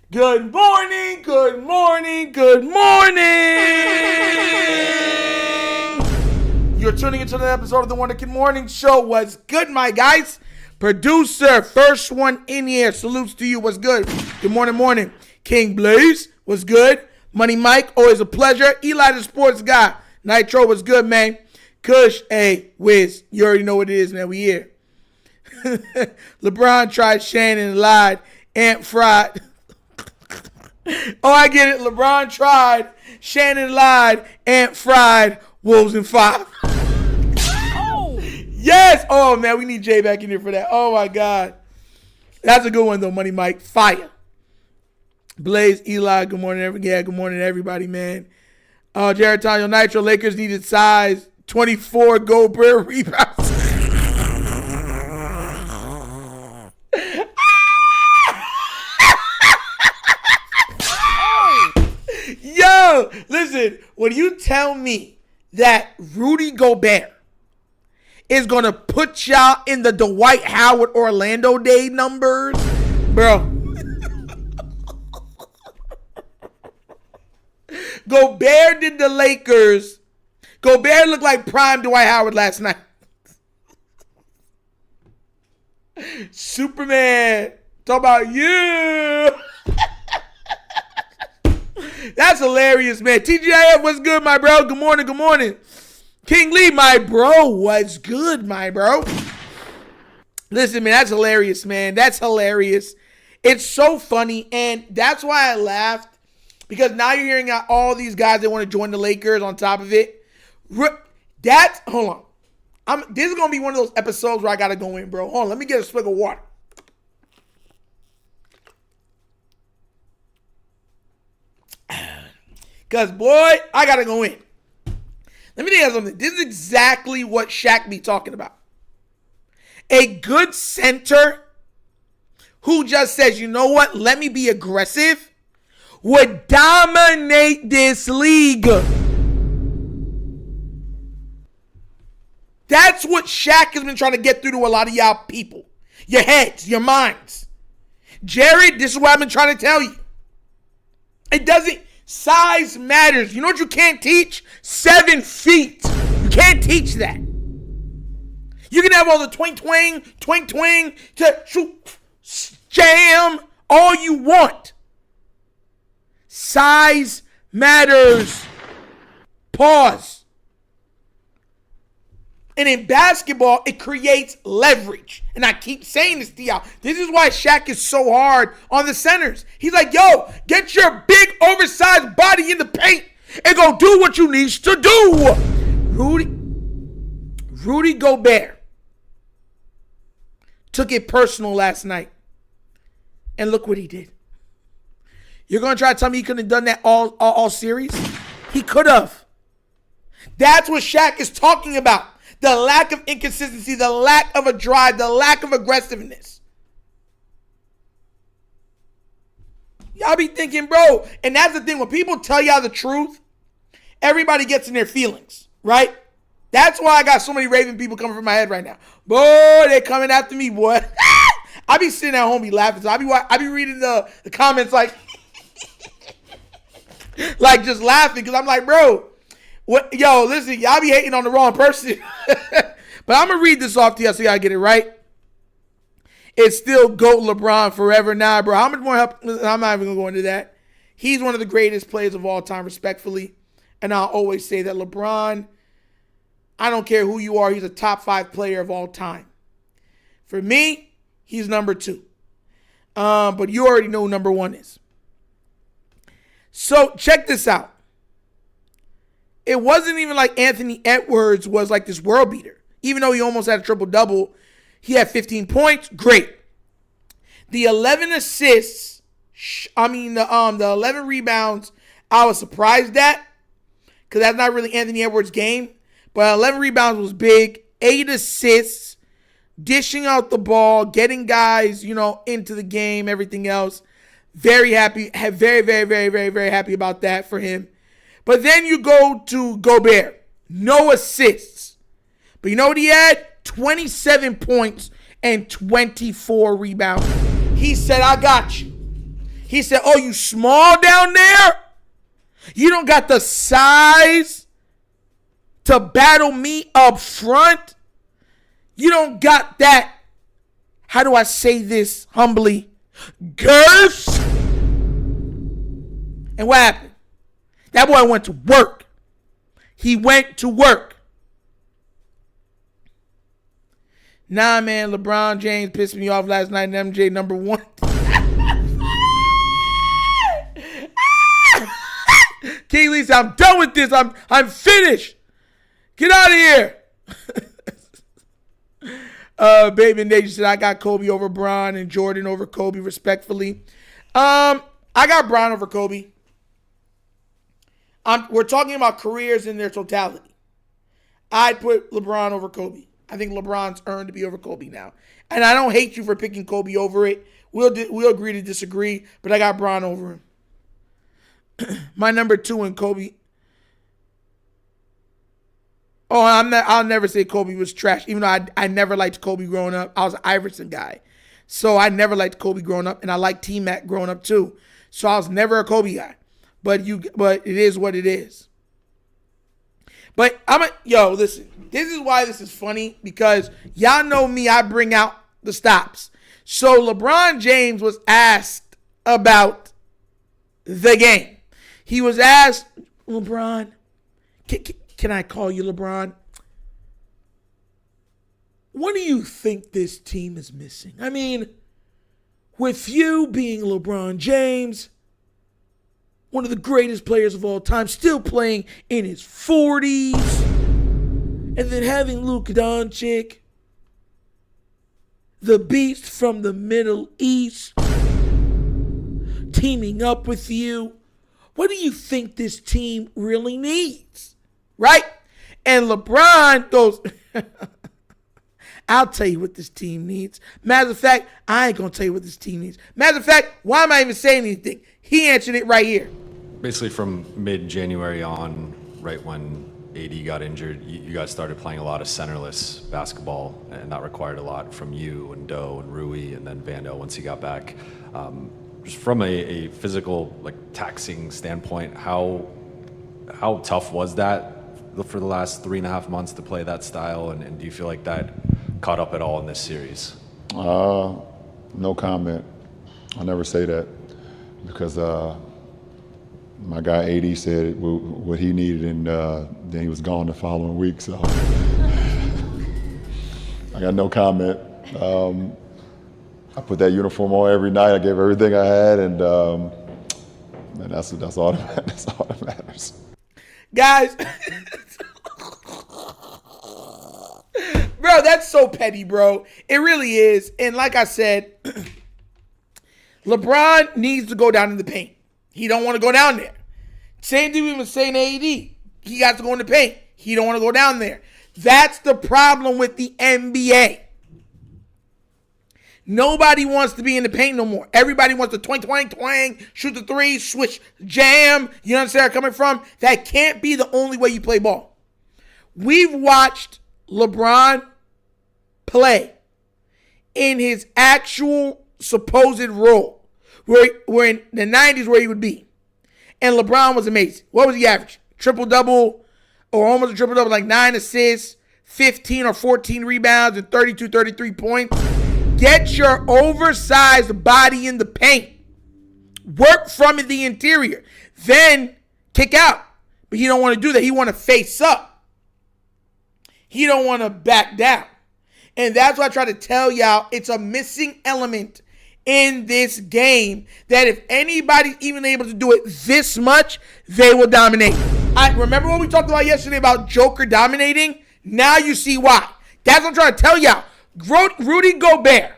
Good morning, good morning, good morning. You're tuning into another episode of the Wonder Kid Morning Show. What's good, my guys? Producer, first one in here. Salutes to you. What's good? Good morning. King Blaze, what's good? Money Mike, always a pleasure. Eli the sports guy. Nitro, what's good, man? Kush, hey, Wiz, you already know what it is, man. We here. LeBron tried, Shannon lied, Ant fried. Oh, I get it. LeBron tried, Shannon lied, Ant fried, Wolves in 5. Oh! Yes! Oh, man, we need Jay back in here for that. Oh, my God. That's a good one, though, Money Mike. Fire. Blaze, Eli, good morning. Good morning, everybody, man. Jared Tanya Nitro, Lakers needed size 24 Goldberg rebounds. Yo, listen, when you tell me that Rudy Gobert is going to put y'all in the Dwight Howard Orlando Day numbers, bro. Gobert did the Lakers. Gobert looked like prime Dwight Howard last night. Superman, talk about you. That's hilarious, man. TGIF, what's good, my bro? Good morning. King Lee, my bro, what's good, my bro? Listen, man, that's hilarious, man. That's hilarious. It's so funny, and that's why I laughed, because now you're hearing out all these guys that want to join the Lakers on top of it. Hold on. This is going to be one of those episodes where I got to go in, bro. Hold on, let me get a swig of water. Because, boy, I got to go in. Let me tell you something. This is exactly what Shaq be talking about. A good center who just says, you know what, let me be aggressive, would dominate this league. That's what Shaq has been trying to get through to a lot of y'all people. Your heads, your minds. Jared, this is what I've been trying to tell you. It doesn't. Size matters. You know what you can't teach? 7 feet. You can't teach that. You can have all the twing, jam, all you want. Size matters. Pause. And in basketball, it creates leverage. And I keep saying this to y'all. This is why Shaq is so hard on the centers. He's like, yo, get your big, oversized body in the paint and go do what you need to do. Rudy Gobert took it personal last night. And look what he did. You're going to try to tell me he couldn't have done that all series? He could have. That's what Shaq is talking about. The lack of inconsistency, the lack of a drive, the lack of aggressiveness. Y'all be thinking, bro, and that's the thing. When people tell y'all the truth, everybody gets in their feelings, right? That's why I got so many Raven people coming from my head right now. Boy, they coming after me, boy. I be sitting at home, be laughing. So I be reading the comments like just laughing, because I'm like, bro, what? Yo, listen, y'all be hating on the wrong person. But I'm going to read this off to y'all so y'all get it right. It's still GOAT LeBron forever. Nah, bro, how much more help? I'm not even going to go into that. He's one of the greatest players of all time, respectfully. And I'll always say that LeBron, I don't care who you are, he's a top 5 player of all time. For me, he's number 2. But you already know who number 1 is. So check this out. It wasn't even like Anthony Edwards was like this world beater. Even though he almost had a triple-double, he had 15 points. Great. The 11 assists, the 11 rebounds, I was surprised at, because that's not really Anthony Edwards' game. But 11 rebounds was big. 8 assists, dishing out the ball, getting guys, into the game, everything else. Very happy. Very, very, very, very, very happy about that for him. But then you go to Gobert. No assists. But you know what he had? 27 points and 24 rebounds. He said, I got you. He said, oh, you small down there? You don't got the size to battle me up front? You don't got that, how do I say this humbly, girth? And what happened? That boy went to work. He went to work. Nah, man, LeBron James pissed me off last night in MJ number 1. King Lee said, I'm done with this. I'm finished. Get out of here. Baby Nation said, I got Kobe over Bron and Jordan over Kobe, respectfully. I got Bron over Kobe. We're talking about careers in their totality. I'd put LeBron over Kobe. I think LeBron's earned to be over Kobe now. And I don't hate you for picking Kobe over it. We'll agree to disagree, but I got Bron over him. My number 2 in Kobe. Oh, I'll never say Kobe was trash, even though I never liked Kobe growing up. I was an Iverson guy. So I never liked Kobe growing up, and I liked T-Mac growing up too. So I was never a Kobe guy. But it is what it is. But listen, this is why this is funny, because y'all know me, I bring out the stops. So LeBron James was asked about the game. He was asked, LeBron, can I call you LeBron? What do you think this team is missing? I mean, with you being LeBron James, one of the greatest players of all time, still playing in his 40s, and then having Luka Doncic, the beast from the Middle East, teaming up with you. What do you think this team really needs? Right? And LeBron goes, I'll tell you what this team needs. Matter of fact, I ain't going to tell you what this team needs. Matter of fact, why am I even saying anything? He answered it right here. Basically from mid-January on, right when AD got injured, you guys started playing a lot of centerless basketball, and that required a lot from you and Doe and Rui and then Vando once he got back. Just from a physical, taxing standpoint, how tough was that for the last 3.5 months to play that style, and do you feel like that caught up at all in this series? No comment. I'll never say that, because my guy AD said what he needed, and then he was gone the following week. So I got no comment. I put that uniform on every night. I gave everything I had, and that's all that matters. Guys, bro, that's so petty, bro. It really is. And like I said, LeBron needs to go down in the paint. He don't want to go down there. Same thing we was saying to AD. He got to go in the paint. He don't want to go down there. That's the problem with the NBA. Nobody wants to be in the paint no more. Everybody wants to twang, shoot the three, switch, jam. You understand where I'm coming from? That can't be the only way you play ball. We've watched LeBron play in his actual supposed role, where in the 90s where he would be. And LeBron was amazing. What was he average? Triple-double, or almost a triple-double, like 9 assists, 15 or 14 rebounds, and 32, 33 points. Get your oversized body in the paint. Work from the interior. Then kick out. But he don't want to do that. He want to face up. He don't want to back down. And that's why I try to tell y'all, it's a missing element in this game that if anybody's even able to do it this much, they will dominate. I remember what we talked about yesterday about Joker dominating? Now you see why. That's what I'm trying to tell y'all. Rudy Gobert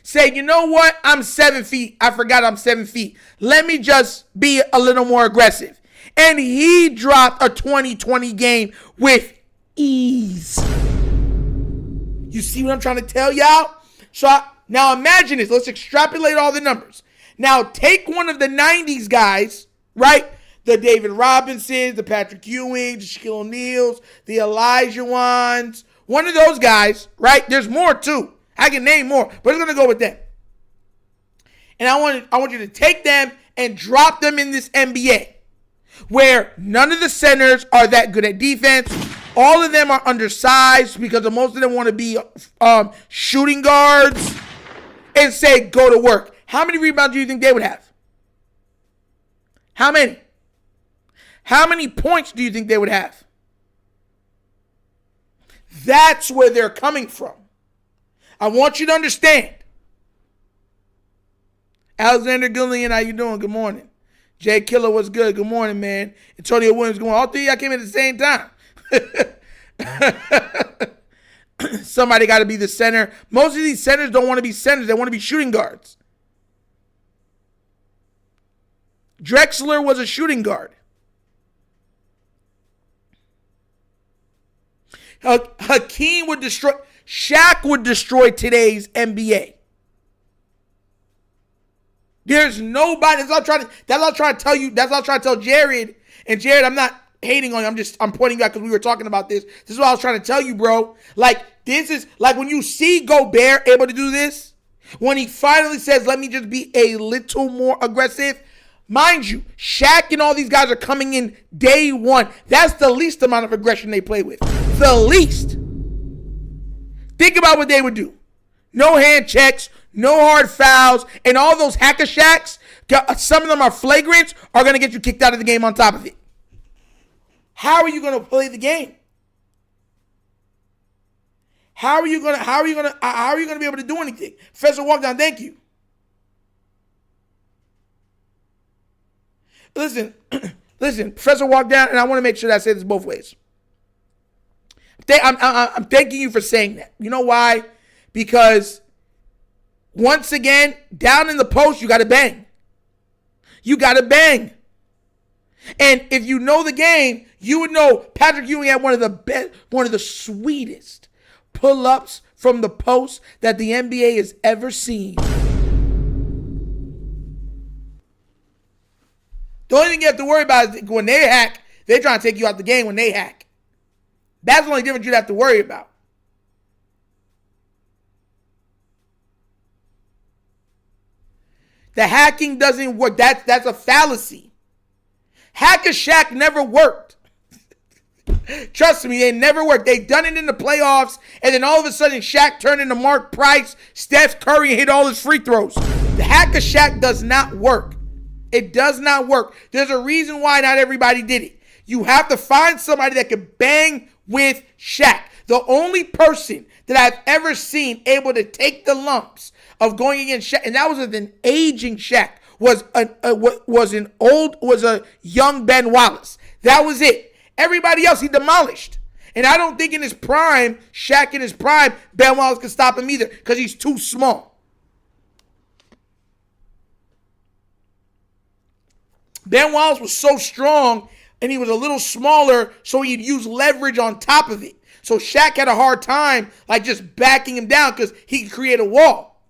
said, you know what? I'm 7 feet. I forgot I'm 7 feet. Let me just be a little more aggressive. And he dropped a 20-20 game with ease. You see what I'm trying to tell y'all? So now imagine this. Let's extrapolate all the numbers. Now take one of the 90s guys, right? The David Robinsons, the Patrick Ewing, the Shaquille O'Neals, the Elijah Wans. One of those guys, right? There's more too. I can name more, but it's going to go with them. And I want you to take them and drop them in this NBA, where none of the centers are that good at defense. All of them are undersized because most of them want to be shooting guards, and say, go to work. How many rebounds do you think they would have? How many? How many points do you think they would have? That's where they're coming from. I want you to understand. Alexander Gillian, how you doing? Good morning. Jay Killer, what's good? Good morning, man. Antonio Williams, good morning. All three of y'all came in at the same time. Somebody got to be the center. Most of these centers don't want to be centers. They want to be shooting guards. Drexler was a shooting guard. Hakeem would destroy. Shaq would destroy today's NBA. There's nobody. That's all I'm trying to tell you. That's all I'm trying to tell Jared. And Jared, I'm not hating on you. I'm pointing you out because we were talking about this. This is what I was trying to tell you, bro. Like, this is like when you see Gobert able to do this, when he finally says, let me just be a little more aggressive. Mind you, Shaq and all these guys are coming in day one. That's the least amount of aggression they play with. The least. Think about what they would do. No hand checks, no hard fouls, and all those hacker Shaqs, some of them are flagrant, are going to get you kicked out of the game on top of it. How are you going to play the game? How are you going to be able to do anything? Professor Walkdown, thank you. Listen, Professor Walkdown, and I want to make sure that I say this both ways. I'm thanking you for saying that. You know why? Because once again, down in the post, you got to bang. You got to bang. And if you know the game, you would know Patrick Ewing had one of the sweetest pull-ups from the post that the NBA has ever seen. The only thing you have to worry about is when they hack, they're trying to take you out the game when they hack. That's the only difference you'd have to worry about. The hacking doesn't work. That's a fallacy. Hacker Shaq never worked. Trust me, they never worked. They done it in the playoffs, and then all of a sudden Shaq turned into Mark Price, Steph Curry, and hit all his free throws. The Hacker Shaq does not work. It does not work. There's a reason why not everybody did it. You have to find somebody that can bang with Shaq. The only person that I've ever seen able to take the lumps of going against Shaq, and that was with an aging Shaq, was a young Ben Wallace. That was it. Everybody else he demolished. And I don't think in his prime, Shaq in his prime, Ben Wallace could stop him either because he's too small. Ben Wallace was so strong and he was a little smaller, so he'd use leverage on top of it. So Shaq had a hard time like just backing him down because he could create a wall.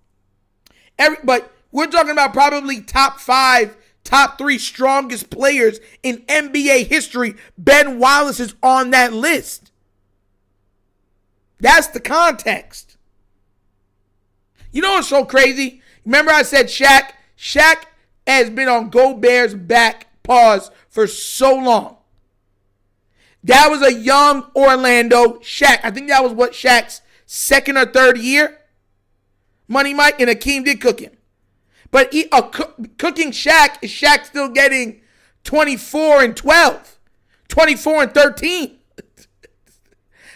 But we're talking about probably top 5, top 3 strongest players in NBA history. Ben Wallace is on that list. That's the context. You know what's so crazy? Remember I said Shaq? Shaq has been on Gobert's back pause for so long. That was a young Orlando Shaq. I think that was what Shaq's second or third year. Money Mike and Hakeem did cook him. But cooking Shaq is Shaq still getting 24 and 12, 24 and 13.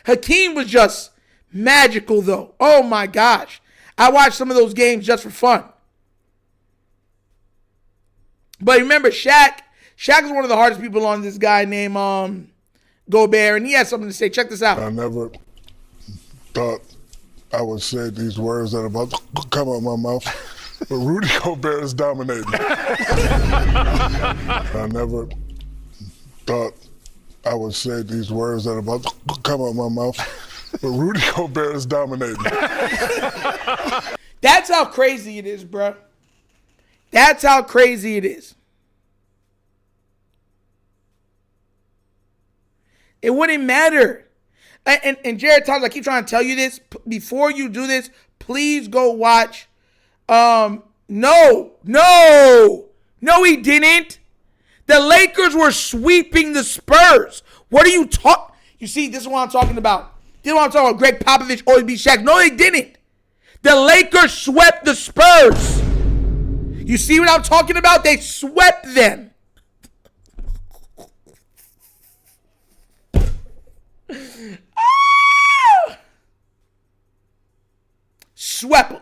Hakeem was just magical though. Oh my gosh. I watched some of those games just for fun. But remember, Shaq is one of the hardest people on this guy named Gobert, and he has something to say. Check this out. I never thought I would say these words that are about to come out of my mouth, but Rudy Gobert is dominating. I never thought I would say these words that are about to come out of my mouth, but Rudy Gobert is dominating. That's how crazy it is, bro. That's how crazy it is. It wouldn't matter. And Jared Thomas, I keep trying to tell you this. Before you do this, please go watch No, he didn't. The Lakers were sweeping the Spurs. What are you talking? You see, this is what I'm talking about. This is what I'm talking about. Greg Popovich always beat Shaq. No, they didn't. The Lakers swept the Spurs. You see what I'm talking about? They swept them. Swept them.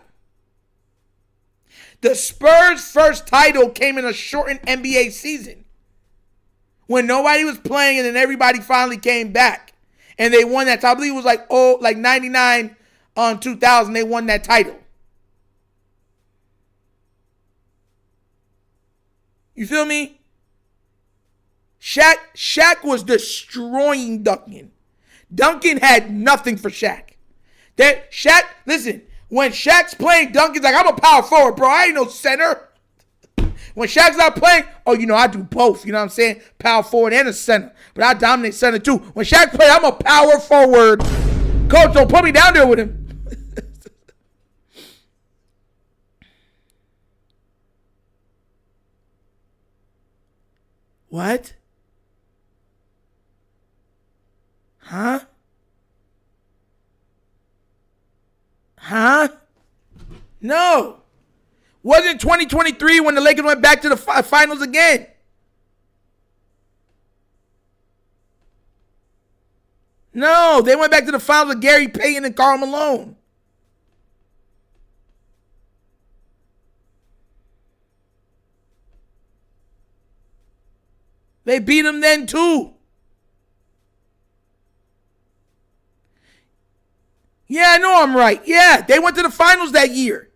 The Spurs' first title came in a shortened NBA season when nobody was playing, and then everybody finally came back, and they won that. I believe it was like 99 on 2000. They won that title. You feel me? Shaq was destroying Duncan. Duncan had nothing for Shaq. Listen, when Shaq's playing, Duncan's like, I'm a power forward, bro. I ain't no center. When Shaq's not playing, I do both. You know what I'm saying? Power forward and a center. But I dominate center too. When Shaq plays, I'm a power forward. Coach, don't put me down there with him. What? Huh? No. Wasn't 2023 when the Lakers went back to the finals again? No, they went back to the finals with Gary Payton and Karl Malone. They beat them then too. Yeah, I know I'm right. Yeah, they went to the finals that year.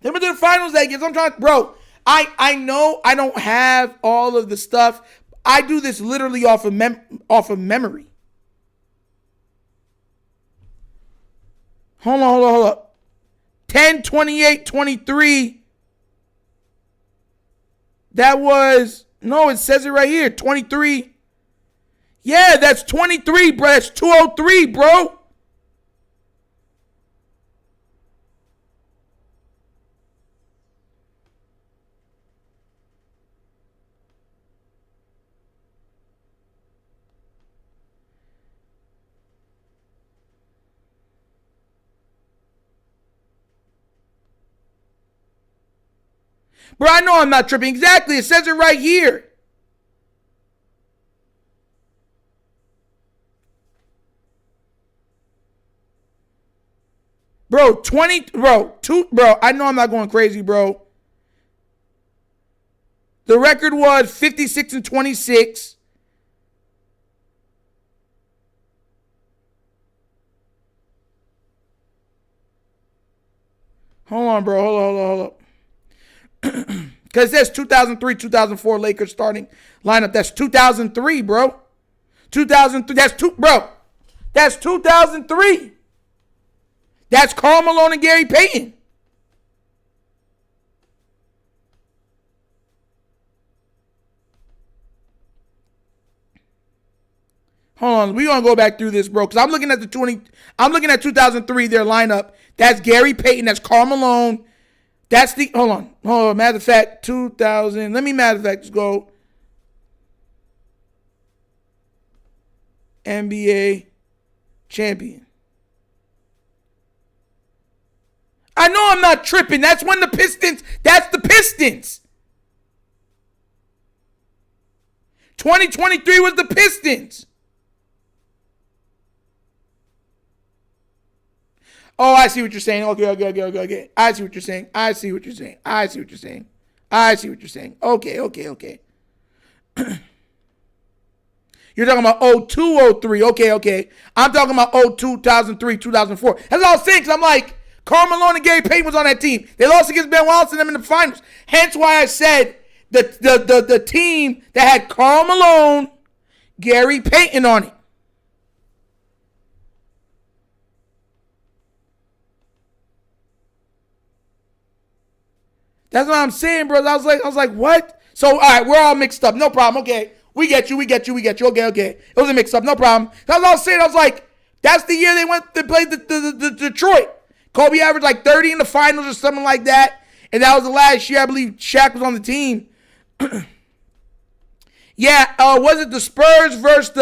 They went to the finals that year. So I'm trying, bro. I know I don't have all of the stuff. I do this literally off of memory. Hold on. 10, 28, 23. That was, no, it says it right here. 23. Yeah, that's 23, bro. That's 203, bro. Bro, I know I'm not tripping. Exactly. It says it right here. Bro, I know I'm not going crazy, bro. The record was 56-26. Hold on, bro. Hold up. Because it says 2003, 2004 Lakers starting lineup. That's 2003, bro. 2003. That's 2003. That's Karl Malone and Gary Payton. Hold on, we're gonna go back through this, bro. Because I'm looking at 2003, their lineup. That's Gary Payton, that's Karl Malone. That's the hold on. Matter of fact, 2000. Let's go. NBA champion. I know I'm not tripping. That's when the Pistons. 2023 was the Pistons. Oh, I see what you're saying. Okay. I see what you're saying. Okay. You're talking about 02, 03. Okay. I'm talking about 02, 2003, 2004. That's all I was saying, because I'm like, Karl Malone and Gary Payton was on that team. They lost against Ben Wallace and them in the finals. Hence why I said the team that had Karl Malone, Gary Payton on it. That's what I'm saying, bro. I was like, what? So, all right, we're all mixed up. No problem. Okay. We get you. Okay. It was a mix up. No problem. That's what I was saying. I was like, That's the year they played the Detroit. Kobe averaged like 30 in the finals or something like that. And that was the last year I believe Shaq was on the team. Yeah, was it the Spurs versus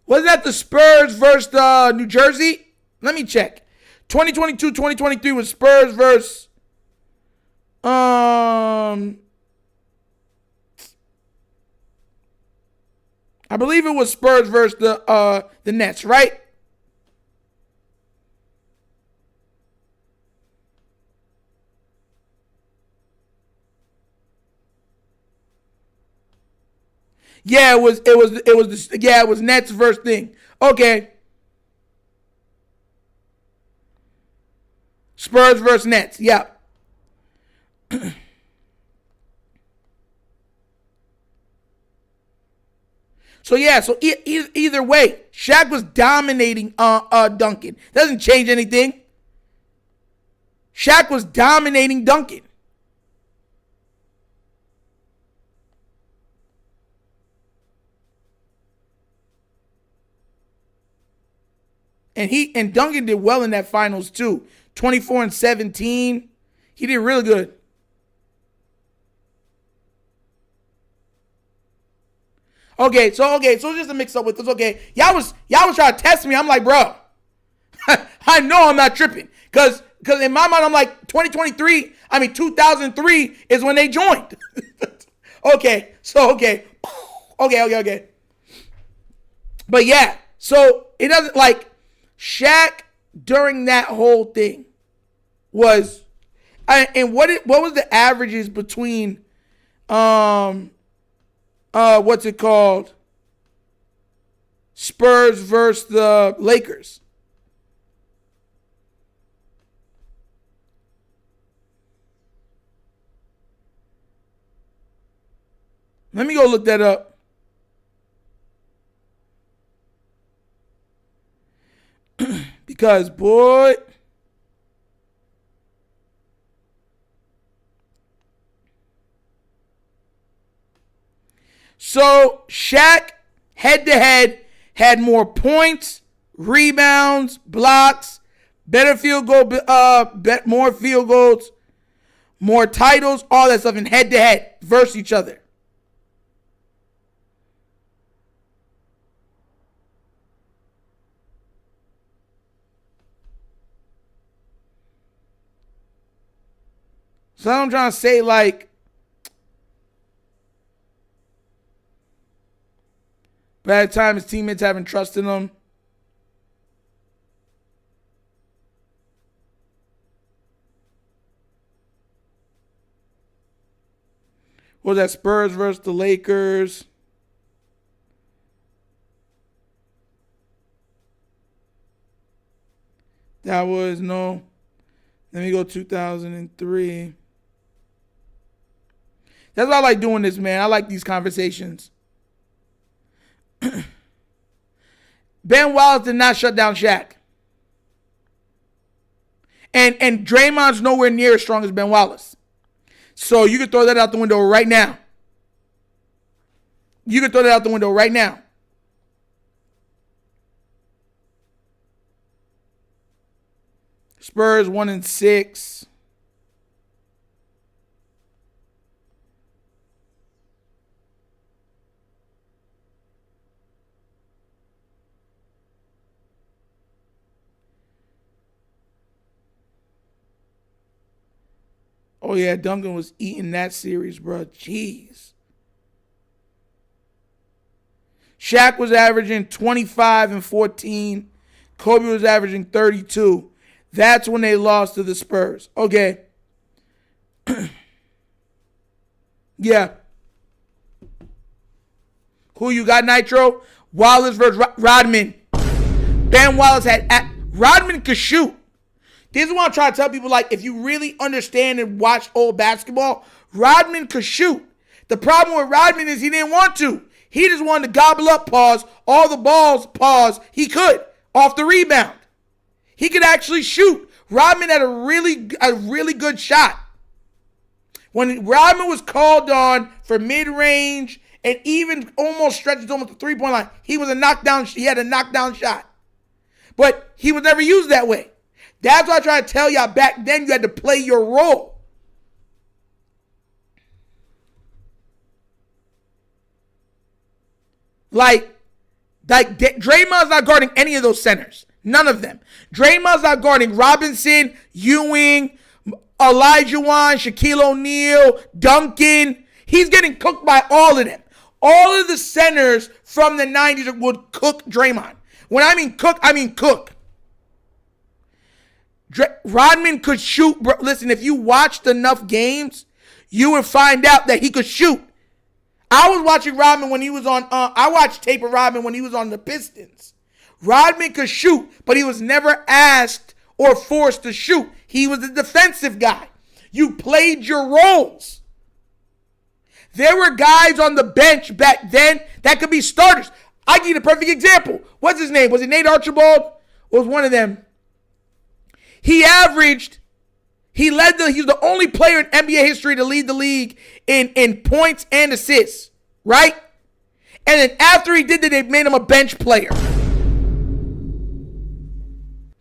wasn't that the Spurs versus New Jersey? Let me check. 2022, 2023 was Spurs versus I believe it was Spurs versus the Nets, right? Yeah, it was Nets versus thing. Okay. Spurs versus Nets. Yeah. So either way, Shaq was dominating Duncan. Doesn't change anything. Shaq was dominating Duncan. And Duncan did well in that finals too. 24-17. He did really good. Okay, so just to mix up with this. Okay, y'all was trying to test me. I'm like, bro, I know I'm not tripping. Cause in my mind, I'm like 2003 is when they joined. Okay. But yeah, so it doesn't like Shaq during that whole thing was, and what was the averages between what's it called? Spurs versus the Lakers. Let me go look that up. Because, boy, so Shaq head-to-head had more points, rebounds, blocks, better field goal, more field goals, more titles, all that stuff in head-to-head versus each other. So I'm trying to say, like, by the time his teammates haven't trusted him. What was that? Spurs versus the Lakers. That was, no. Let me go 2003. That's why I like doing this, man. I like these conversations. Ben Wallace did not shut down Shaq. And Draymond's nowhere near as strong as Ben Wallace. So you can throw that out the window right now. Spurs 1-6. Oh, yeah, Duncan was eating that series, bro. Jeez. Shaq was averaging 25 and 14. Kobe was averaging 32. That's when they lost to the Spurs. Okay. Yeah. Who you got, Nitro? Wallace versus Rodman. Ben Wallace Rodman could shoot. This is what I'm trying to tell people, like, if you really understand and watch old basketball, Rodman could shoot. The problem with Rodman is he didn't want to. He just wanted to gobble up, all the balls, he could, off the rebound. He could actually shoot. Rodman had a really good shot. When Rodman was called on for mid-range and even almost stretches almost the 3-point line. He was a knockdown. He had a knockdown shot, but he was never used that way. That's what I try to tell y'all. Back then, you had to play your role. Like Draymond's not guarding any of those centers. None of them. Draymond's not guarding Robinson, Ewing, Elijah Wan, Shaquille O'Neal, Duncan. He's getting cooked by all of them. All of the centers from the 90s would cook Draymond. When I mean cook, I mean cook. Rodman could shoot. Bro, listen, if you watched enough games, you would find out that he could shoot. I was watching Rodman when he was on, I watched tape of Rodman when he was on the Pistons. Rodman could shoot, but he was never asked or forced to shoot. He was a defensive guy. You played your roles. There were guys on the bench back then that could be starters. I give you the perfect example. What's his name? Was it Nate Archibald? Or was one of them? He was the only player in NBA history to lead the league in points and assists, right? And then after he did that, they made him a bench player.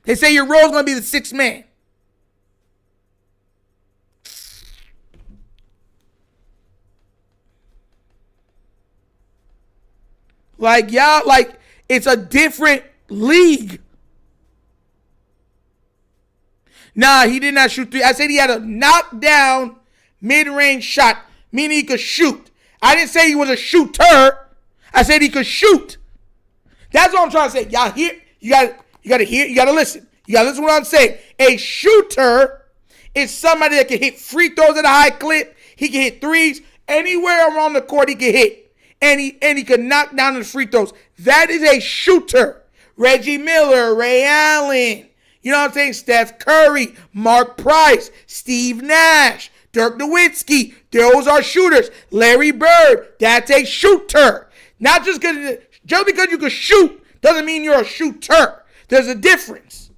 They say your role is going to be the sixth man. Like, y'all, like, it's a different league. Nah, he did not shoot three. I said he had a knockdown mid-range shot, meaning he could shoot. I didn't say he was a shooter. I said he could shoot. That's what I'm trying to say. Y'all hear? You gotta hear. You gotta listen. You gotta listen to what I'm saying. A shooter is somebody that can hit free throws at a high clip. He can hit threes anywhere around the court. He can hit. And he could knock down the free throws. That is a shooter. Reggie Miller, Ray Allen, you know what I'm saying? Steph Curry, Mark Price, Steve Nash, Dirk Nowitzki. Those are shooters. Larry Bird, that's a shooter. Not just because you can shoot doesn't mean you're a shooter. There's a difference.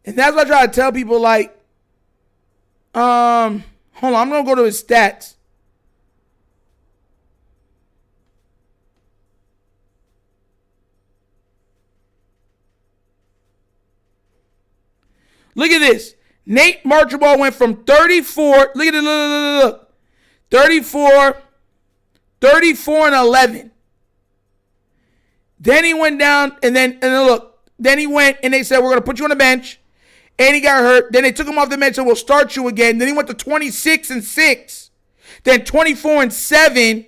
And that's what I try to tell people, like, hold on, I'm going to go to his stats. Look at this. Nate Archibald went from 34, look at it, look. 34 and 11. Then he went down, and then look. Then he went, and they said, we're going to put you on the bench. And he got hurt. Then they took him off the bench and we'll start you again. Then he went to 26-6. Then 24-7.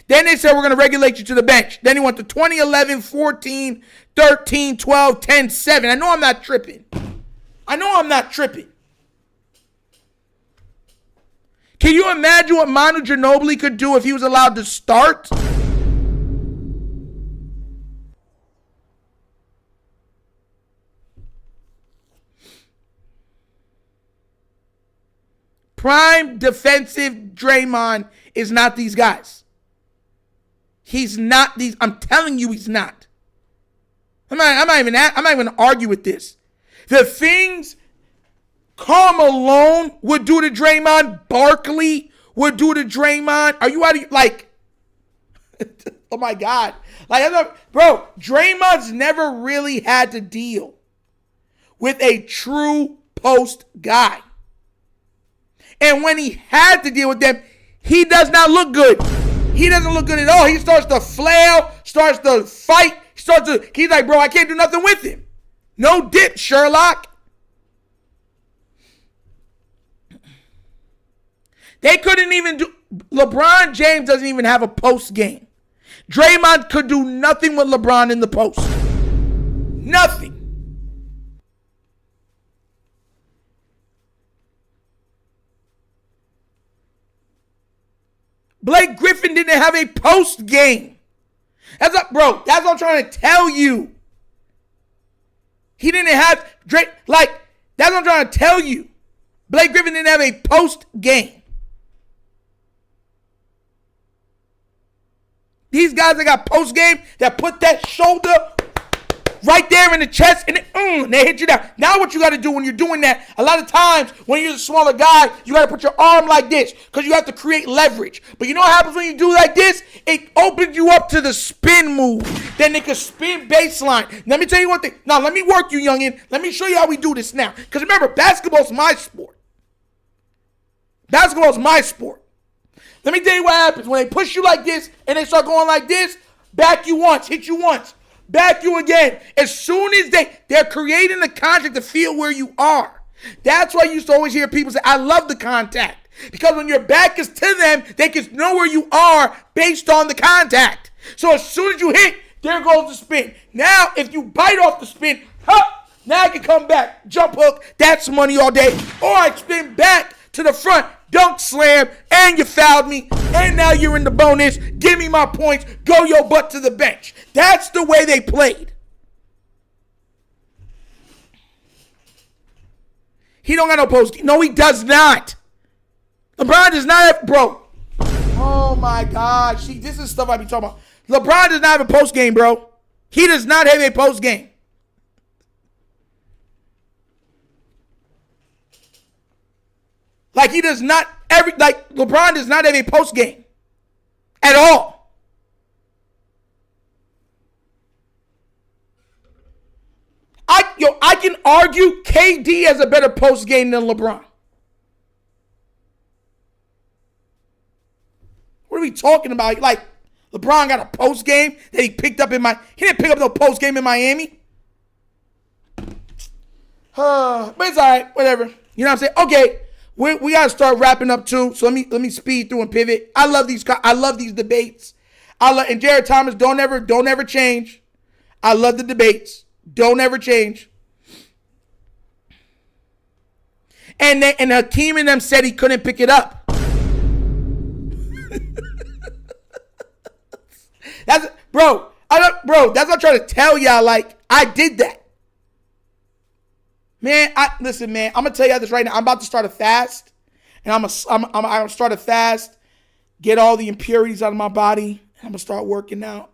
Then they said we're going to regulate you to the bench. Then he went to 20, 11, 14, 13, 12, 10, 7. I know I'm not tripping. Can you imagine what Manu Ginobili could do if he was allowed to start? Prime defensive Draymond is not these guys. He's not these. I'm telling you, he's not. I'm not even going to argue with this. The things Karl Malone would do to Draymond, Barkley would do to Draymond. Are you out of like? Oh my God! Bro, Draymond's never really had to deal with a true post guy. And when he had to deal with them, he does not look good. He doesn't look good at all. He starts to flail, starts to fight, he's like, bro, I can't do nothing with him. No dip, Sherlock. They couldn't even do, LeBron James doesn't even have a post game. Draymond could do nothing with LeBron in the post. Nothing. Blake Griffin didn't have a post game. That's what I'm trying to tell you. He didn't have Drake. That's what I'm trying to tell you. Blake Griffin didn't have a post game. These guys that got post game that put that shoulder right there in the chest, and they hit you down. Now what you got to do when you're doing that, a lot of times when you're a smaller guy, you got to put your arm like this because you have to create leverage. But you know what happens when you do like this? It opens you up to the spin move. Then they can spin baseline. Let me tell you one thing. Now, let me work you, youngin. Let me show you how we do this now. Because remember, basketball's my sport. Basketball's my sport. Let me tell you what happens when they push you like this and they start going like this. Back you once, hit you once, back you again. As soon as they're creating the contact to feel where you are. That's why I used to always hear people say, I love the contact. Because when your back is to them, they can know where you are based on the contact. So as soon as you hit, there goes the spin. Now, if you bite off the spin, now I can come back, jump hook, that's money all day. Or I spin back to the front, dunk slam, and you fouled me, and now you're in the bonus. Give me my points. Go your butt to the bench. That's the way they played. He don't got no post. No, he does not. LeBron does not have, bro. Oh my God. See, this is stuff I be talking about. LeBron does not have a post game, bro. He does not have a post game. Like he does not LeBron does not have a post game at all. I can argue KD has a better post game than LeBron. What are we talking about? Like LeBron got a post game that he picked up he didn't pick up no post game in Miami. But it's all right, whatever. You know what I'm saying? Okay. We gotta start wrapping up too. So let me speed through and pivot. I love these debates. And Jared Thomas, don't ever change. I love the debates. Don't ever change. And Hakeem and them said he couldn't pick it up. That's what I'm trying to tell y'all. Like I did that. Man, listen, man. I'm gonna tell you this right now. I'm about to start a fast, and I'm gonna start a fast, get all the impurities out of my body. And I'm gonna start working out,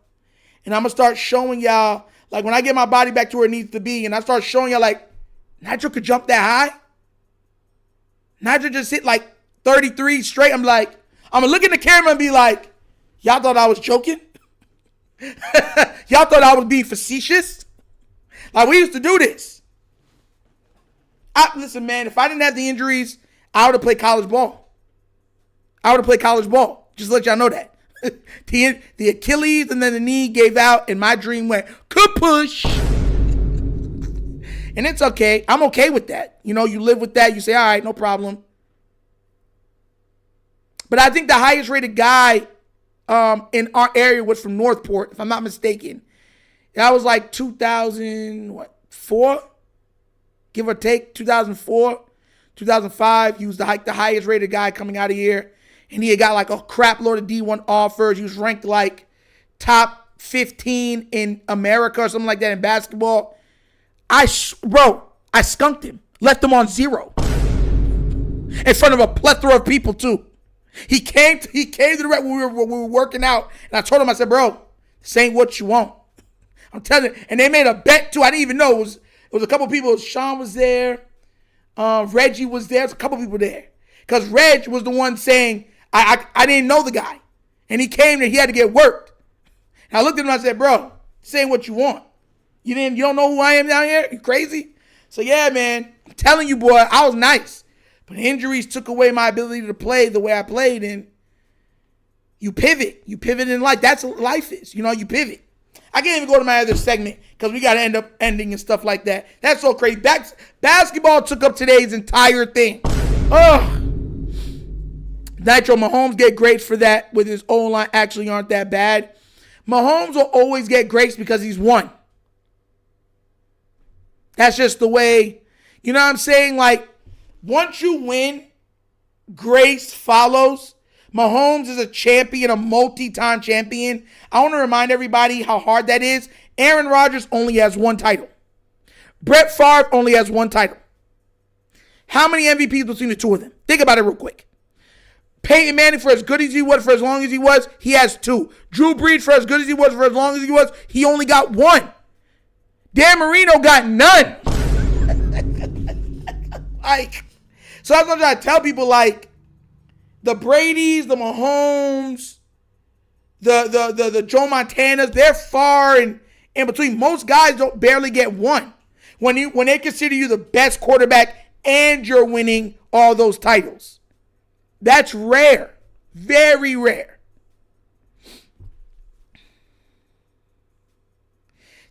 and I'm gonna start showing y'all like when I get my body back to where it needs to be, and I start showing y'all like Nigel could jump that high. Nigel just hit like 33 straight. I'm gonna look in the camera and be like, y'all thought I was joking? Y'all thought I was being facetious? Like we used to do this. Listen, man, if I didn't have the injuries, I would have played college ball. Just to let y'all know that. The Achilles and then the knee gave out, and my dream went kapush. And it's okay. I'm okay with that. You know, you live with that. You say, all right, no problem. But I think the highest rated guy in our area was from Northport, if I'm not mistaken. That was like 2004? Give or take, 2004, 2005. He was the highest rated guy coming out of here. And he had got like a crap load of D1 offers. He was ranked like top 15 in America or something like that in basketball. I skunked him. Left him on 0. In front of a plethora of people too. He came to the rep when we were working out. And I told him, I said, bro, this ain't what you want. I'm telling you. And they made a bet too. I didn't even know. It was a couple people. Sean was there. Reggie was there. There's a couple people there. Because Reg was the one saying, I didn't know the guy. And he came there. He had to get worked. And I looked at him and I said, bro, this ain't what you want. You don't know who I am down here? You crazy? So yeah, man. I'm telling you, boy, I was nice. But injuries took away my ability to play the way I played. And you pivot. You pivot in life. That's what life is. You know, you pivot. I can't even go to my other segment because we got to end up ending and stuff like that. That's so crazy. Basketball took up today's entire thing. Ugh. Nitro, Mahomes get grace for that with his O-line actually aren't that bad. Mahomes will always get grace because he's won. That's just the way, you know what I'm saying? Like, once you win, grace follows. Mahomes is a champion, a multi-time champion. I want to remind everybody how hard that is. Aaron Rodgers only has 1 title. Brett Favre only has 1 title. How many MVPs between the two of them? Think about it real quick. Peyton Manning, for as good as he was, for as long as he was, he has 2. Drew Brees, for as good as he was, for as long as he was, he only got 1. Dan Marino got none. Like, so that's what I'm trying to tell people, like, the Bradys, the Mahomes, the Joe Montanas, they're far and in between. Most guys don't barely get one. When they consider you the best quarterback and you're winning all those titles. That's rare. Very rare.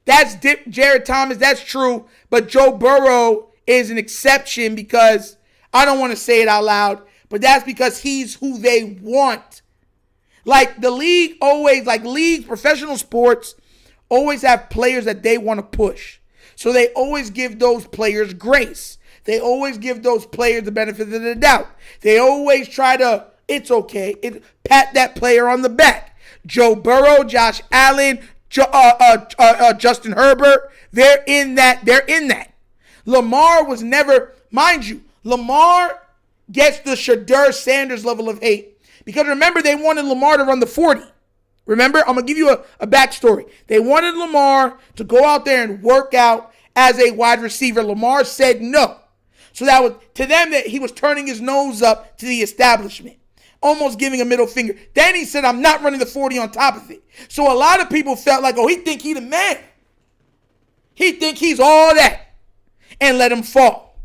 That's Jared Thomas. That's true. But Joe Burrow is an exception because I don't want to say it out loud, but that's because he's who they want. Like the league always, like leagues, professional sports always have players that they want to push. So they always give those players grace. They always give those players the benefit of the doubt. They always try to, it's okay, pat that player on the back. Joe Burrow, Josh Allen, Justin Herbert, they're in that. Lamar was never, mind you, Lamar gets the Shedeur Sanders level of hate. Because remember, they wanted Lamar to run the 40. Remember, I'm going to give you a backstory. They wanted Lamar to go out there and work out as a wide receiver. Lamar said no. So that was, to them, that he was turning his nose up to the establishment, almost giving a middle finger. Then he said, I'm not running the 40 on top of it. So a lot of people felt like, oh, he think he the man. He think he's all that. And let him fall.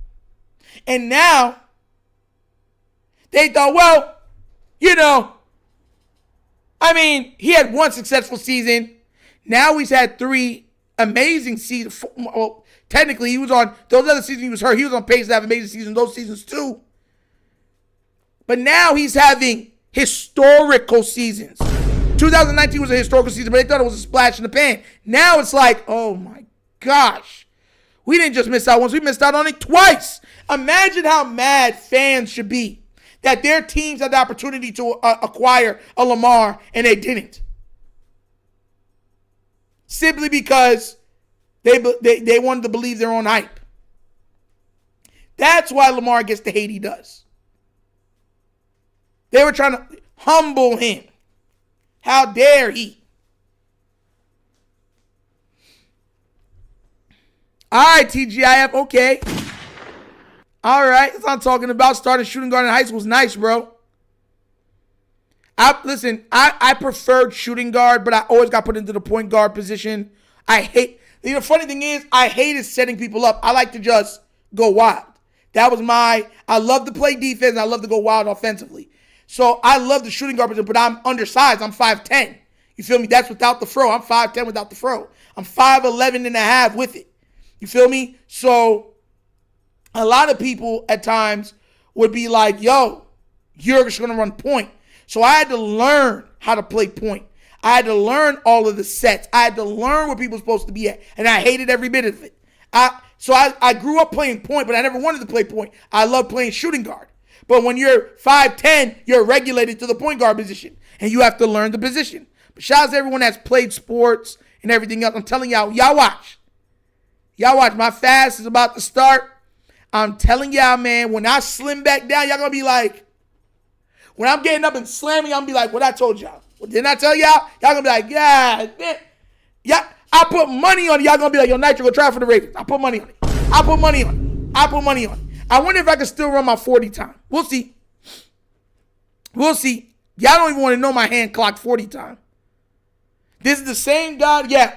And now, they thought, well, he had one successful season. Now he's had 3 amazing seasons. Well, technically, he was on, those other seasons he was hurt. He was on pace to have amazing seasons those seasons too. But now he's having historical seasons. 2019 was a historical season, but they thought it was a splash in the pan. Now it's like, oh my gosh. We didn't just miss out once, we missed out on it twice. Imagine how mad fans should be that their teams had the opportunity to acquire a Lamar and they didn't. Simply because they wanted to believe their own hype. That's why Lamar gets the hate he does. They were trying to humble him. How dare he? All right, TGIF, okay. All right, that's what I'm talking about. Starting shooting guard in high school was nice, bro. I preferred shooting guard, but I always got put into the point guard position. The funny thing is, I hated setting people up. I like to just go wild. I love to play defense, and I love to go wild offensively. So I love the shooting guard position, but I'm undersized. I'm 5'10". You feel me? That's without the fro. I'm 5'10" without the fro. I'm 5'11 and a half with it. You feel me? So a lot of people at times would be like, yo, you're just going to run point. So I had to learn how to play point. I had to learn all of the sets. I had to learn where people were supposed to be at. And I hated every bit of it. So I grew up playing point, but I never wanted to play point. I love playing shooting guard. But when you're 5'10", you're regulated to the point guard position. And you have to learn the position. But shout out to everyone that's played sports and everything else. I'm telling y'all watch. Y'all watch. My fast is about to start. I'm telling y'all, man, when I slim back down, y'all going to be like, when I'm getting up and slamming, I'm going to be like, what I told y'all. What didn't I tell y'all? Y'all going to be like, yeah, man. Yeah, I put money on it. Y'all going to be like, yo, Nitro, go try for the Ravens. I put money on it. I put money on it. I wonder if I can still run my 40 time. We'll see. Y'all don't even want to know my hand clock 40 time. This is the same God. Yeah,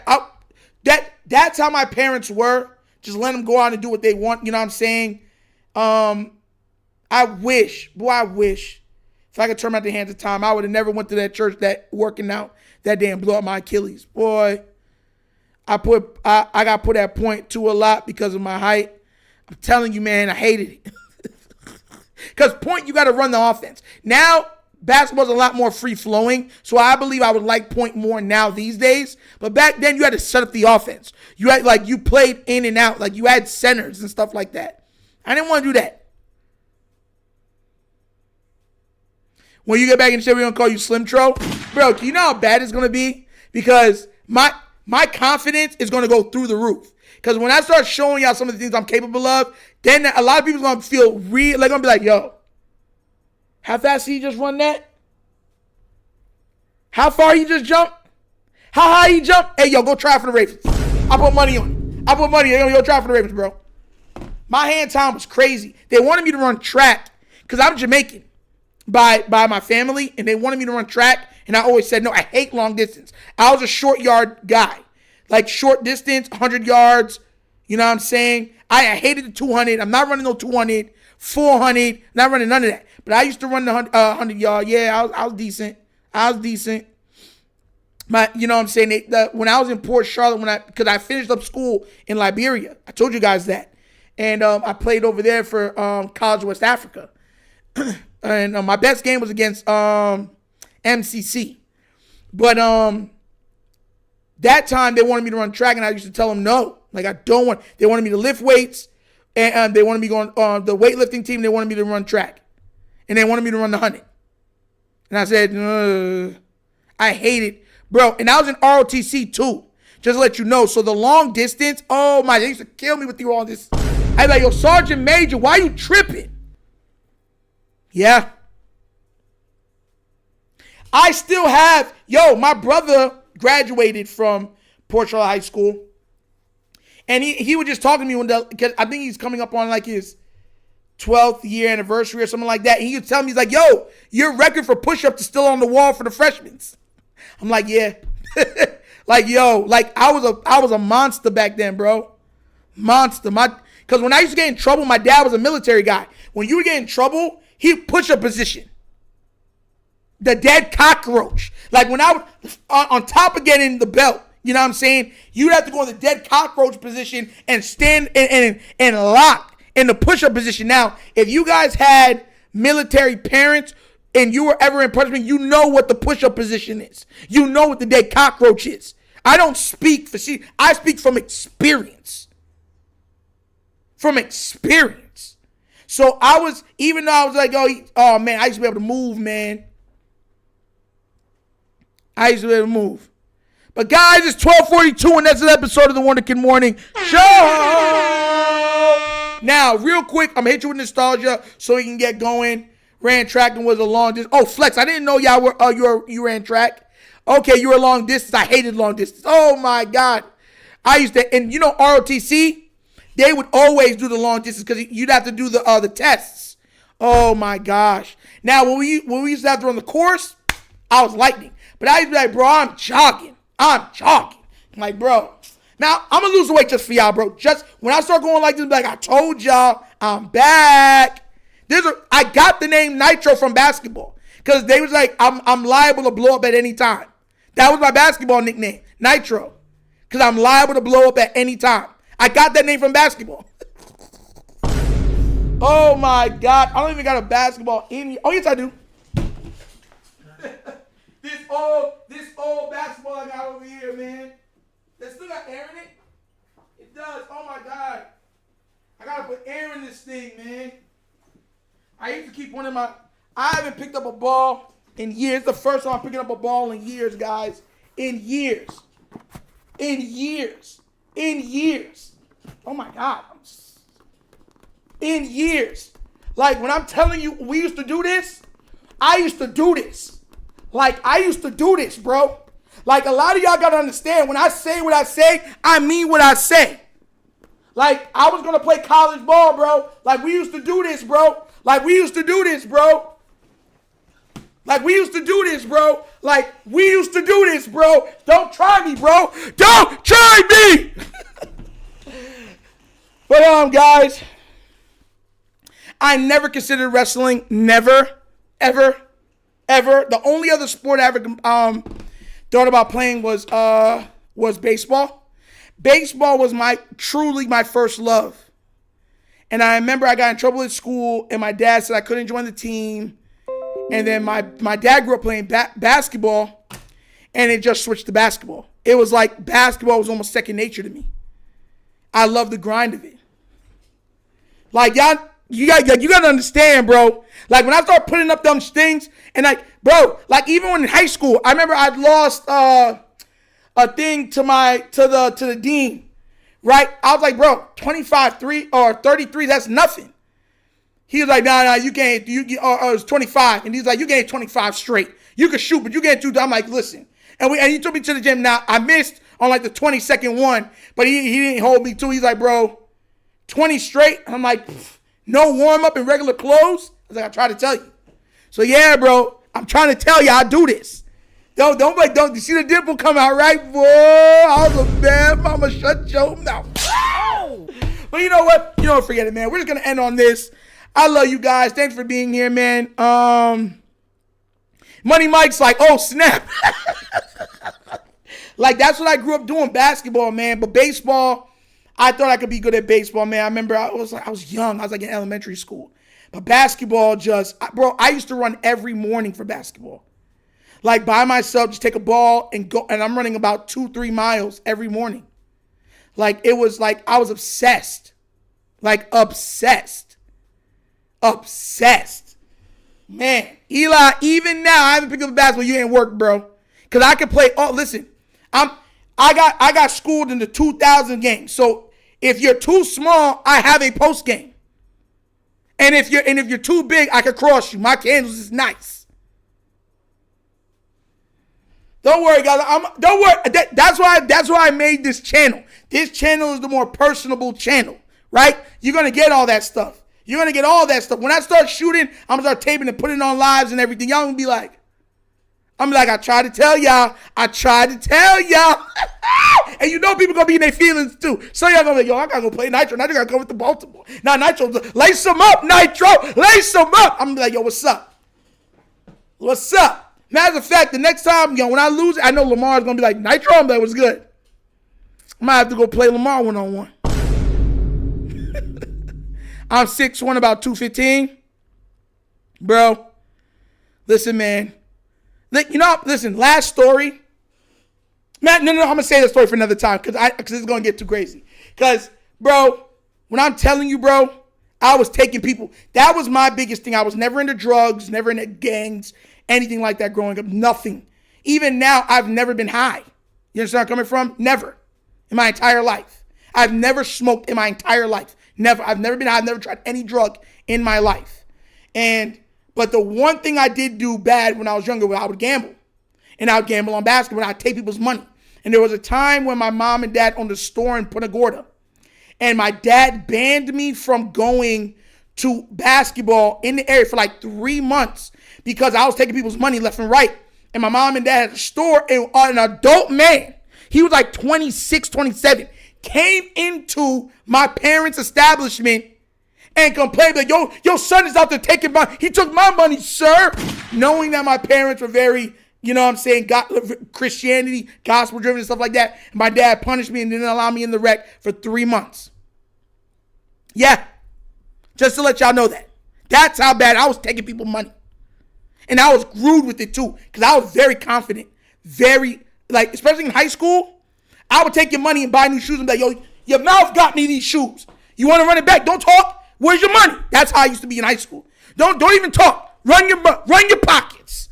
that's how my parents were. Just let them go out and do what they want. You know what I'm saying? I wish if I could turn back the hands of time, I would have never went to that church that working out that day and blew up my Achilles. Boy, I got put at point 2 a lot because of my height. I'm telling you, man, I hated it. Because point, you got to run the offense. Now, basketball's a lot more free-flowing, so I believe I would like point more now these days. But back then, you had to set up the offense. You played in and out. Like, you had centers and stuff like that. I didn't want to do that. When you get back in the show, we're going to call you Slim Tro. Bro, do you know how bad it's going to be? Because my confidence is going to go through the roof. Because when I start showing y'all some of the things I'm capable of, then a lot of people's going to feel real. They're going to be like, yo, how fast did he just run that? How far he just jumped? How high he jumped? Hey, yo, go try for the Ravens. I put money on I put money. Yo, try for the Ravens, bro. My hand time was crazy. They wanted me to run track because I'm Jamaican by my family, and they wanted me to run track, and I always said no. I hate long distance. I was a short yard guy, like short distance, 100 yards. You know what I'm saying? I hated the 200. I'm not running no 200, 400. Not running none of that. But I used to run the 100 yard. Yeah, I was decent. You know what I'm saying? When I was in Port Charlotte, because I finished up school in Liberia, I told you guys that, and I played over there for College of West Africa, and my best game was against MCC, but that time they wanted me to run track, and I used to tell them no, like I don't want. They wanted me to lift weights, and they wanted me going the weightlifting team. They wanted me to run track, and they wanted me to run the 100, and I said I hate it. Bro, and I was in ROTC too, just to let you know. So the long distance, oh my, they used to kill me with all this. I was like, yo, Sergeant Major, why you tripping? Yeah. I still have, my brother graduated from Port Charlotte High School. And he was just talking to me one day, because I think he's coming up on like his 12th year anniversary or something like that. And he was telling me, he's like, yo, your record for push-ups is still on the wall for the freshmen. I'm like, yeah. Like, yo, like I was a monster back then, bro. Monster. Because when I used to get in trouble, my dad was a military guy. When you would get in trouble, he'd push a position. The dead cockroach. Like when I was on top of getting the belt, you know what I'm saying? You'd have to go in the dead cockroach position and stand and lock in the push-up position. Now, if you guys had military parents and you were ever in punishment, you know what the push-up position is. You know what the dead cockroach is. I don't speak I speak from experience. From experience. So even though I was like, oh man, I used to be able to move, man. I used to be able to move. But guys, it's 12:42 and that's an episode of the Wunderkind Morning Show. Now, real quick, I'm going to hit you with nostalgia so we can get going. Ran track and was a long distance. Oh, Flex, I didn't know y'all were you ran track. Okay, you were long distance. I hated long distance. Oh my God. I used to, and you know ROTC, they would always do the long distance because you'd have to do the tests. Oh my gosh. Now when we used to have to run the course, I was lightning. But I used to be like, bro, I'm jogging. I'm like, bro. Now I'm gonna lose the weight just for y'all, bro. Just when I start going like this, like I told y'all, I'm back. I got the name Nitro from basketball because they was like, I'm liable to blow up at any time. That was my basketball nickname, Nitro, because I'm liable to blow up at any time. I got that name from basketball. Oh my God, I don't even got a basketball in here. Oh yes, I do. This old basketball I got over here, man. That still got air in it. It does. Oh my God, I gotta put air in this thing, man. I used to keep one in I haven't picked up a ball in years. The first time I'm picking up a ball in years, guys. In years. Oh my God. In years. Like when I'm telling you we used to do this, I used to do this. Like I used to do this, bro. Like a lot of y'all gotta understand, when I say what I say, I mean what I say. Like I was gonna play college ball, bro. Like we used to do this, bro. Like we used to do this, bro. Don't try me, bro. Don't try me. But guys, I never considered wrestling. Never, ever. The only other sport I ever thought about playing was baseball. Baseball was truly my first love. And I remember I got in trouble at school, and my dad said I couldn't join the team. And then my dad grew up playing basketball, and it just switched to basketball. It was like basketball was almost second nature to me. I love the grind of it. Like, you got to understand, bro. Like, when I start putting up them things, and like, bro, like even when in high school, I remember I'd lost a thing to the dean. Right? I was like, bro, 25-3 or 33, that's nothing. He was like, nah, you can't. It was 25. And he's like, you gained 25 straight. You can shoot, but you can't do that. I'm like, listen. And he took me to the gym. Now, I missed on like the 22nd one, but he didn't hold me too. He's like, bro, 20 straight? I'm like, no warm-up in regular clothes? I was like, I tried to tell you. So yeah, bro, I'm trying to tell you I do this. Don't you see the dimple come out, right, boy? I was a bad mama, shut your mouth. But you know what? You don't forget it, man. We're just going to end on this. I love you guys. Thanks for being here, man. Money Mike's like, oh, snap. Like, that's what I grew up doing, basketball, man. But baseball, I thought I could be good at baseball, man. I remember I was young. I was like in elementary school. But basketball bro, I used to run every morning for basketball. Like, by myself, just take a ball and go. And I'm running about 2-3 miles every morning. Like, it was like I was obsessed. Like, obsessed. Obsessed. Man, Eli, even now, I haven't picked up a basketball. You ain't work, bro. Because I can play. Oh, listen. I got schooled in the 2000 game. So, if you're too small, I have a post game. And if you're too big, I can cross you. My handles is nice. Don't worry, guys. Don't worry. That's why I made this channel. This channel is the more personable channel, right? You're gonna get all that stuff. You're gonna get all that stuff. When I start shooting, I'm gonna start taping and putting it on lives and everything. Y'all gonna be like, I tried to tell y'all. I tried to tell y'all. And you know people gonna be in their feelings too. So y'all gonna be like, yo, I gotta go play Nitro. Nitro gotta come with the Baltimore. Now Nitro, lace them up, Nitro. Lace them up. I'm gonna be like, yo, what's up? What's up? Matter of fact, the next time, when I lose, I know Lamar's gonna be like, Nitro. I'm like, what's good? I might have to go play Lamar one-on-one. I'm 6'1", about 215. Bro, listen, man. Listen, last story. Man, no, I'm going to say that story for another time because it's going to get too crazy. Because, bro, when I'm telling you, bro, I was taking people. That was my biggest thing. I was never into drugs, never into gangs, anything like that growing up. Nothing. Even now, I've never been high. You understand where I'm coming from? Never. In my entire life. I've never smoked in my entire life. Never. I've never been high. I've never tried any drug in my life. But the one thing I did do bad when I was younger was I would gamble. And I would gamble on basketball. And I'd take people's money. And there was a time when my mom and dad owned a store in Punta Gorda. And my dad banned me from going to basketball in the area for like 3 months because I was taking people's money left and right. And my mom and dad had a store, and an adult man, he was like 26, 27, came into my parents' establishment and complained like, yo, your son is out there taking money. He took my money, sir. Knowing that my parents were very, you know what I'm saying, Christianity, gospel driven and stuff like that. And my dad punished me and didn't allow me in the rec for 3 months. Yeah. Just to let y'all know that. That's how bad I was taking people's money. And I was grued with it too. Because I was very confident. Very, like, especially in high school, I would take your money and buy new shoes and be like, yo, your mouth got me these shoes. You want to run it back? Don't talk. Where's your money? That's how I used to be in high school. Don't even talk. Run your pockets.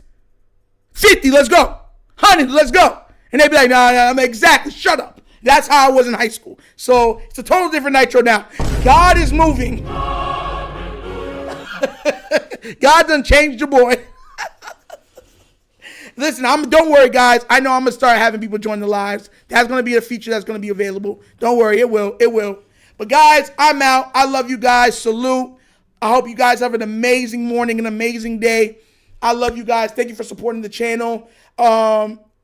50, let's go. 100, let's go. And they'd be like, nah, exactly, shut up. That's how I was in high school. So it's a total different Nitro now. God is moving. God done changed your boy. Listen, don't worry, guys. I know I'm going to start having people join the lives. That's going to be a feature that's going to be available. Don't worry, it will. But guys, I'm out. I love you guys. Salute. I hope you guys have an amazing morning, an amazing day. I love you guys. Thank you for supporting the channel.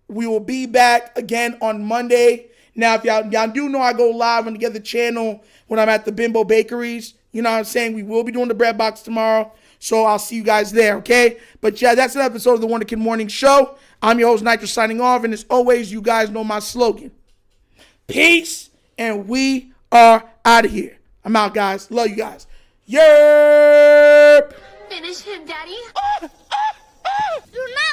We will be back again on Monday. Now, if y'all do know I go live on the other channel when I'm at the Bimbo Bakeries. You know what I'm saying? We will be doing the bread box tomorrow. So I'll see you guys there, okay? But yeah, that's an episode of the Wonder Kid Morning Show. I'm your host, Nitro, signing off. And as always, you guys know my slogan. Peace, and we are out of here. I'm out, guys. Love you guys. Yerp! Finish him, Daddy. Do not